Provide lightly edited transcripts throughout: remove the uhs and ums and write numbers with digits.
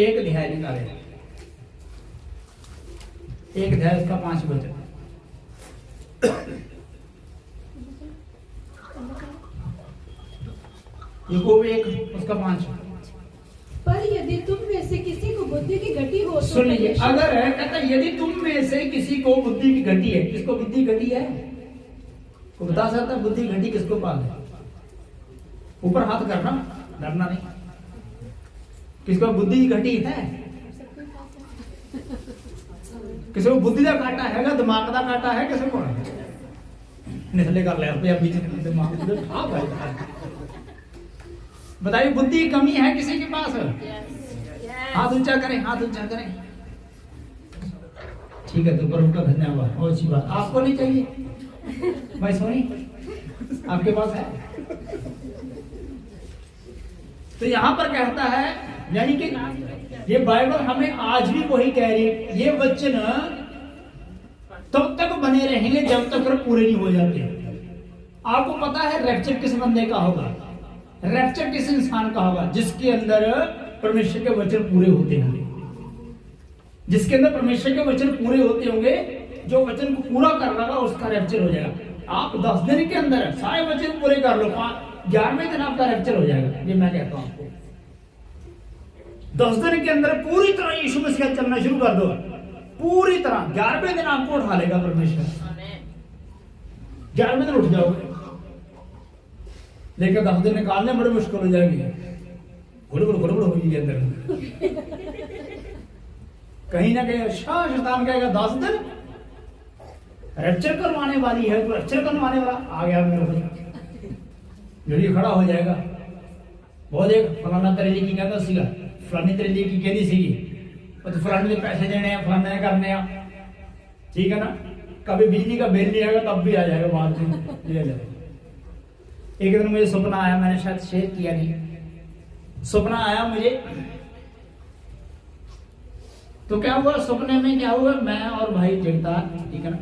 एक अध्याय निकाले, एक अध्याय उसका 5 वचन। याकूब 1 उसका 5। पर यदि तुम में से किसी को बुद्धि की घटी हो तो सुन लीजिए, अगर है कहता यदि तुम में से किसी को बुद्धि की घटी है, किसको बुद्धि घटी है? को बता सकता है बुद्धि घटी किसको पाल है? ऊपर हाथ करना, डरना नहीं। किसको बुद्धि की घटी है? किसी को बुद्धि का काटा है, दिमाग का काटा है, किसी को निचले कर ले दिमाग। बताइए बुद्धि की कमी है किसी के पास? हाथ ऊंचा करें, हाथ ऊंचा करें। ठीक है, तो प्रभु का धन्यवाद, बहुत अच्छी बात। आपको नहीं चाहिए भाई सोनी, आपके पास है। तो यहां पर कहता है, यानी कि ये बाइबल हमें आज भी वही कह रही है, ये वचन तब तक बने रहेंगे जब तक पूरे नहीं हो जाते। आपको पता है रैप्चर किस बंदे का होगा? रैप्चर किस इंसान का होगा? जिसके अंदर परमेश्वर के वचन पूरे होते होंगे, जिसके अंदर परमेश्वर के वचन पूरे होते होंगे, जो वचन को पूरा कर रहा उसका रैप्चर हो जाएगा। आप 10 दिन के अंदर सारे वचन पूरे कर लो, 11वें दिन आपका रैप्चर हो जाएगा। ये मैं कहता हूं आपको, 10 दिन के अंदर पूरी तरह यीशु मसीह चलना शुरू कर दो, पूरी तरह। 11वें दिन आपको उठा लेगा परमेश्वर, 11वें दिन उठ जाओगे। लेकिन 10 दिन निकालने बड़े मुश्किल हो जाएगी, घुड़बड़ होगी अंदर। कहीं ना कहीं शैतान कहेगा 10 दिन रैप्चर करवाने वाली है, तो रैप्चर करवाने वाला आ गया मेरे को, जल्दी खड़ा हो जाएगा। बहुत एक फलाना तरेली की कहता सीगा, फलानी तरेली की कहती सीगी, तो फलाने के पैसे देने हैं, फलाने करने हैं, ठीक है ना। कभी बिजली का बिल नहीं आएगा तब भी आ जाएगा, बाद में ले जाएगा। एक दिन मुझे सपना आया, मैंने शायद शेयर किया नहीं, सपना आया मुझे। तो क्या हुआ सपने में, क्या हुआ, मैं और भाई जगतार, ठीक है ना,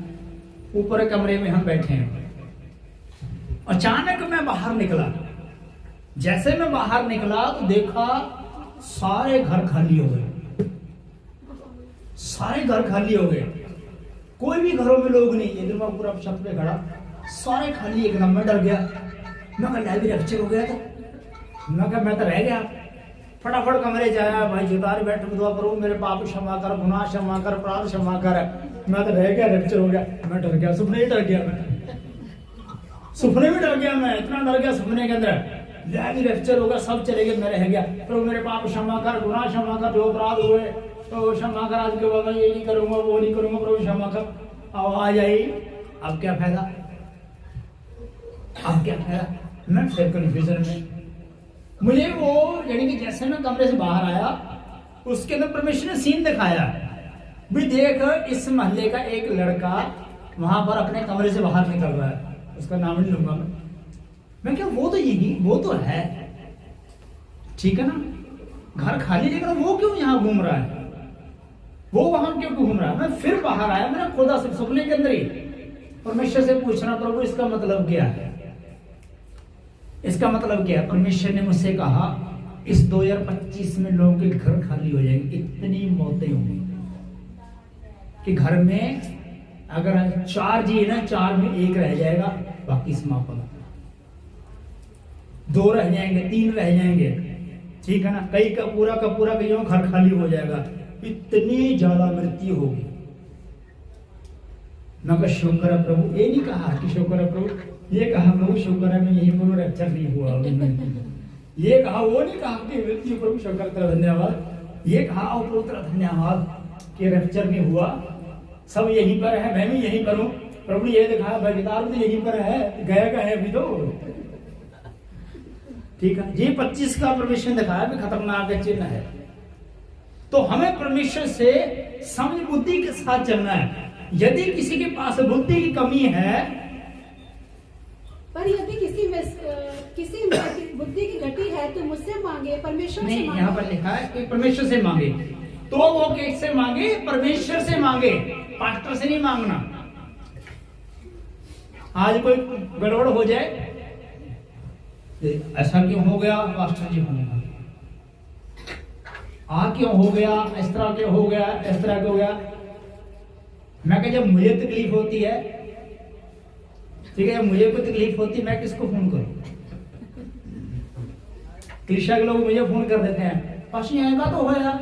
ऊपर कमरे में हम बैठे हैं। अचानक मैं बाहर निकला, जैसे मैं बाहर निकला तो देखा सारे घर खाली हो गए, सारे घर खाली हो गए, कोई भी घरों में लोग नहीं। इधर मैं पूरा छत पे खड़ा, सारे खाली, एकदम मैं डर गया। मैं कहा भी रैप्चर हो गया था, मैं कहा मैं तो रह गया। फटाफट कमरे जाया, भाई जुदार बैठ दुआ करो, मेरे पाप क्षमा कर, गुनाह क्षमा कर, अपराध क्षमा कर। मैं तो रह गया, रैप्चर हो गया। मैं डर गया, सपने ही डर गया, मैं सपने में डर गया, मैं इतना डर गया सपने के अंदर। रैप्चर होगा, सब चले गए, मैं रह गया। प्रभु मेरे पाप क्षमा कर, गुनाह क्षमा कर, जो अपराध हुए तो क्षमा कर, आज के बाद ये नहीं करूंगा, वो नहीं करूंगा, प्रभु क्षमा कर। आवाज आई, अब क्या फायदा, अब क्या फायदा। मैं फिर कन्फ्यूजन में, मुझे वो यानी कि जैसे मैं कमरे से बाहर आया, उसके अंदर परमेश्वर ने सीन दिखाया भी, देख इस मोहल्ले का एक लड़का वहां पर अपने कमरे से बाहर निकल रहा है, उसका नाम नहीं लूंगा मैं क्या, वो तो यही, वो तो है, ठीक है ना, घर खाली, लेकिन वो क्यों यहाँ घूम रहा है, वो वहां क्यों घूम रहा है। मैं फिर बाहर आया, मैंने खुदा से सपने के अंदर ही परमेश्वर से पूछना, प्रभु इसका मतलब क्या है, इसका मतलब क्या है। परमेश्वर ने मुझसे कहा इस 2025 में लोगों के घर खाली हो जाएंगे, इतनी मौतें होंगी कि घर में अगर 4 जी ना, 4 में 1 रह जाएगा, बाकी समापन, 2 रह जाएंगे, 3 रह जाएंगे, ठीक है ना। कई का पूरा कहीं घर खाली हो जाएगा, इतनी ज्यादा मृत्यु होगी। मैं कहा शुक्र है प्रभु, ये नहीं कहा कि शुक्र है प्रभु, ये कहा प्रभु शुक्र है मैं यही बोलूं रैप्चर नहीं हुआ, ये कहा, वो नहीं कहा कि मृत्यु प्रभु शुक्र तेरा धन्यवाद, ये कहा और प्रभु तेरा धन्यवाद कि रैप्चर नहीं हुआ, सब यहीं पर है, मैं भी यहीं पर हूं। प्रभु ये दिखाया भागीदार भी यहीं पर है, गया का है अभी तो, ठीक है। ये 25 का परमेश्वर ने दिखाया भी खतरनाक चिन्ह है। तो हमें परमेश्वर से समझ बुद्धि के साथ चलना है। यदि किसी के पास बुद्धि की कमी है, पर यदि किसी में बुद्धि की घटी है तो मुझसे मांगे, परमेश्वर से मांगे। यहाँ पर लिखा है कि परमेश्वर से मांगे, तो वो किससे मांगे, परमेश्वर से मांगे, पास्टर से नहीं मांगना। आज कोई गड़बड़ हो जाए, ऐसा क्यों हो गया पास्टर जी, होने क्यों हो गया, इस तरह क्यों हो गया, इस तरह क्यों हो गया। मैं कहा जब मुझे तकलीफ होती है, ठीक है, जब मुझे कोई तकलीफ होती है मैं किसको फोन करूं? कलीसिया के लोग मुझे फोन कर देते हैं, पाशी आएगा तो होया,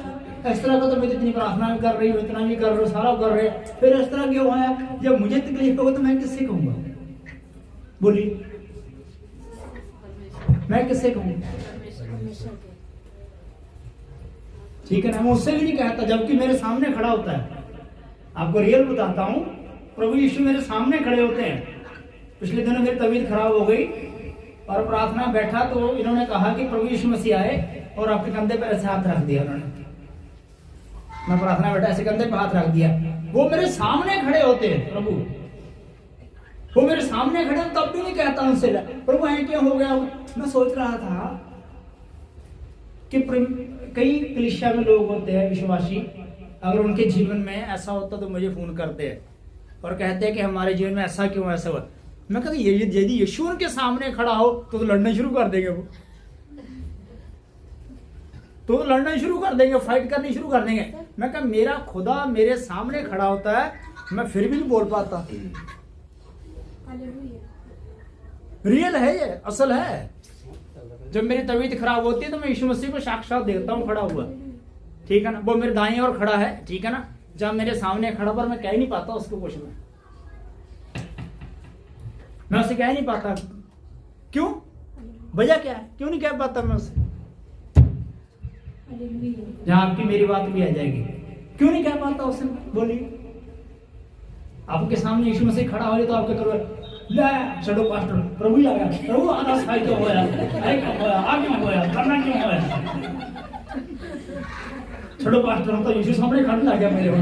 इस तरह का तो मैं इतनी प्रार्थना भी कर रही हूँ, इतना भी कर रही हूँ, सारा कर रहे, फिर इस तरह क्यों होया? जब मुझे तकलीफ होगा तो मैं किससे कहूंगा? बोलिए, मैं किससे कहूंगा? ठीक है ना, मैं उससे भी नहीं कहता, जबकि मेरे सामने खड़ा होता है। आपको रियल बताता हूं, प्रभु यीशु मेरे सामने खड़े होते हैं। पिछले दिनों मेरी तबीयत खराब हो गई और प्रार्थना बैठा तो इन्होंने कहा कि प्रभु यीशु मसीह आए और आपके कंधे पर ऐसे हाथ रख दिया उन्होंने। मैं प्रार्थना बैठा, ऐसे कंधे पर हाथ रख दिया। वो मेरे सामने खड़े होते हैं प्रभु, वो मेरे सामने खड़े, तब भी नहीं कहता उनसे प्रभु है क्या हो गया। मैं सोच रहा था कि कई कलीसिया में लोग होते हैं विश्वासी, अगर उनके जीवन में ऐसा होता तो मुझे फोन करते हैं और कहते हैं कि हमारे जीवन में ऐसा क्यों, ऐसा हुआ। मैं कहता यदि यीशु उनके सामने खड़ा हो तो लड़ना शुरू कर देंगे, वो तो लड़ना शुरू कर देंगे, फाइट करनी शुरू कर देंगे। मैं कहा मेरा खुदा मेरे सामने खड़ा होता है, मैं फिर भी नहीं बोल पाता। रियल है ये, असल है। जब मेरी तबीयत खराब होती है तो मैं यीशु मसीह को साक्षात देखता हूँ खड़ा हुआ, ठीक है ना। वो मेरे दाएं ओर खड़ा है, ठीक है ना, जब मेरे सामने खड़ा, पर मैं कह ही नहीं पाता उसको कुछ, मैं उसे कह नहीं पाता। क्यों? वजह क्या है, क्यों नहीं कह पाता मैं उसे? जहां आपकी मेरी बात भी आ जाएगी, क्यों नहीं कह पाता उसे? बोलिए, आपके सामने यीशु मसीह खड़ा हो तो आपके करो ले चलो पास्टर प्रभु आ गया, प्रभु आना साई क्यों होया, अरे क्यों होया, आ क्यों होया, करना क्यों होया। छोड़ो पास्टर, हम तो यीशु सामने खड़े लग गया मेरे को,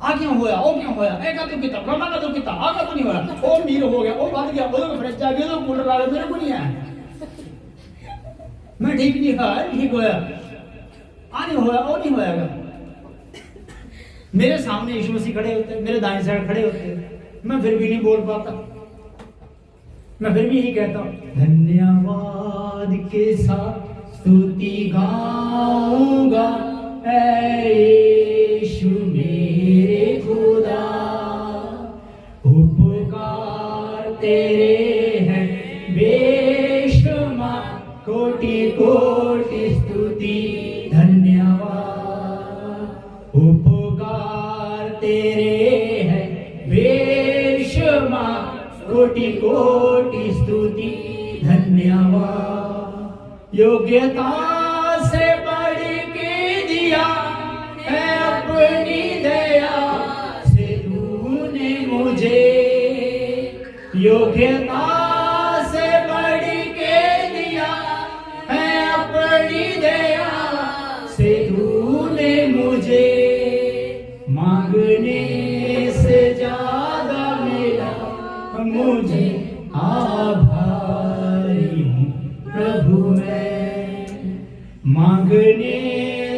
आ क्यों होया, ओ क्यों होया, ए का तो किता, ब्रह्मा का तो किता, आ का तो नहीं होया, ओ मीर हो गया, ओ बात गया, ओ फ्रेश जा गया, तो कूलर आ गया, मेरे को नहीं है, मैं ठीक नहीं था, ठीक होया, आ नहीं होया, ओ नहीं होया। मेरे सामने यीशु मसीह खड़े होते, मेरे दाएं साइड खड़े होते, मैं फिर भी नहीं बोल पाता। मैं फिर भी यही कहता हूं, धन्यवाद के साथ स्तुति गाऊंगा ऐ यीशु मेरे खुदा, उपकार तेरे हैं बेशुमार, कोटि कोटि स्तुति धन्यवाद। उपकार तेरे हैं बेशुमार, कोटि कोटि स्तुति धन्यवाद। योग्यता से बढ़ के दिया है अपनी दया से तूने मुझे, योग्यता से बढ़ के दिया है अपनी दया से तूने मुझे, मांगने से ज्यादा मिला मुझे, आभारी हूँ प्रभु मैं, मांगने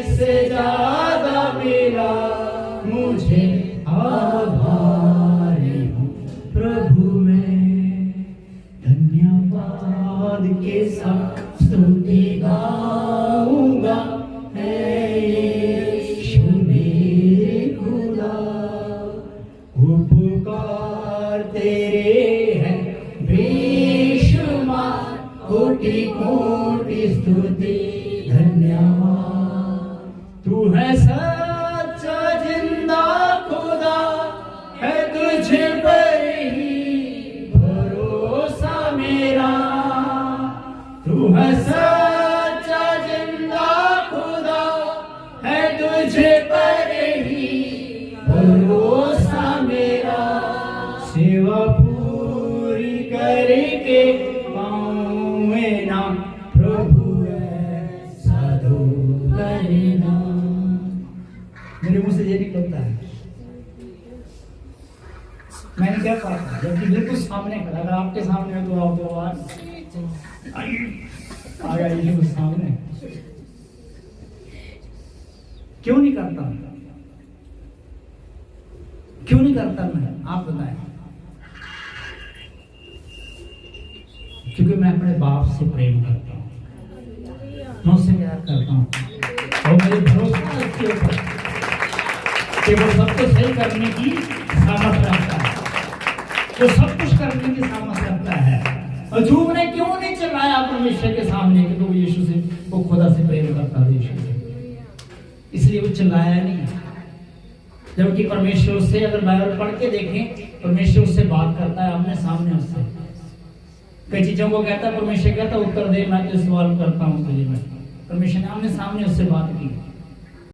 से ज्यादा मिला मुझे, आभारी हूँ प्रभु मैं। धन्यवाद के साथ स्तुति गाऊंगा ऐ यीशु मेरे खुदा, उपकार तेरे हैं बेशुमार, कोटि कोटि स्तुति धन्यवाद। तू है सच्चा जिंदा खुदा, है तुझे पर ही भरोसा मेरा, तू है सच्चा जिंदा खुदा, है तुझे पर ही भरोसा मेरा, सेवा पूरी करके पाऊंगे ना प्रभु ऐसा दो करना। मेरे मुंह से ये निकलता है, मैं नहीं कह पाता, जबकि बिल्कुल सामने खड़ा, अगर आपके सामने हो तो आप दो बार आ गया ये सामने। क्यों नहीं करता, क्यों नहीं करता मैं, आप बताएं। क्योंकि मैं अपने बाप से प्रेम करता हूं। मैं उससे प्यार करता हूँ और मुझे भरोसा है उसके ऊपर कि वो सब कुछ सही करने की सामर्थ्य रखता है, वो सब कुछ करने की सामर्थ्य रखता है। अयूब ने क्यों नहीं चिल्लाया परमेश्वर के सामने कि वो यीशु से, वो खुदा से प्रेम करता था यीशु से, इसलिए वो चिल्लाया नहीं। जबकि परमेश्वर उससे, अगर बाइबल पढ़ के देखें, परमेश्वर उससे बात करता है आमने सामने उससे, कई चीजों को कहता है, परमेश्वर कहता है उत्तर दे, मैं तो सवाल करता हूँ तुझे। मैं परमेश्वर ने आमने सामने उससे बात की।